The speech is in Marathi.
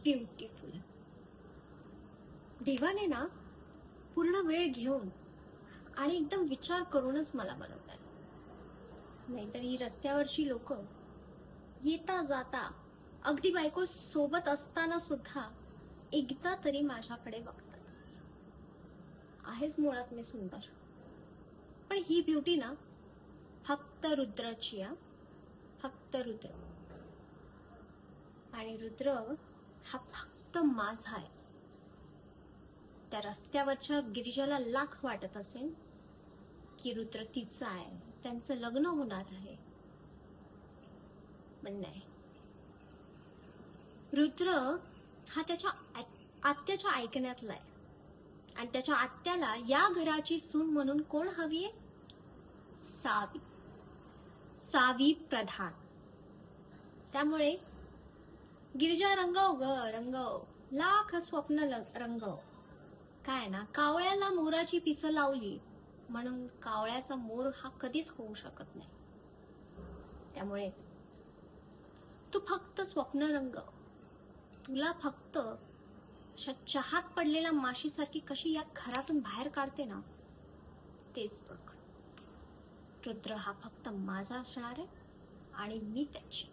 ब्युटिफुल. देवाने ना पूर्ण वेळ घेऊन आणि एकदम विचार करूनच मला बनवलंय. नाहीतर ही रस्त्यावरची लोक येता जाता अगदी बायको सोबत असताना सुद्धा एकदा तरी माझ्याकडे बघतातच. आहेच मुळात मी सुंदर, पण ही ब्युटी ना फक्त रुद्राची आहे. फक्त रुद्र. आणि रुद्र हा फक्त माझा आहे. त्या रस्त्यावरच्या गिरिजाला लाख वाटत असेल की रुद्र तिचा आहे, त्यांचं लग्न होणार आहे, पण नाही. रुद्र हा त्याच्या आत्याच्या ऐकण्यातला आहे. आणि त्याच्या आत्याला या घराची सून म्हणून कोण हवीये? सावी. सावी प्रधान. त्यामुळे गिरिजा रंगव ग रंगव, लाख स्वप्न रंगव. काय ना, कावळ्याला मोराची पिसं लावली म्हणून कावळ्याचा मोर हा कधीच होऊ शकत नाही. त्यामुळे तू फक्त स्वप्न रंगव. तुला फक्त अशा चहात पडलेल्या माशीसारखी कशी या घरातून बाहेर काढते ना, तेच बघ. रुद्र हा फक्त माझा असणार आहे आणि मी त्याची.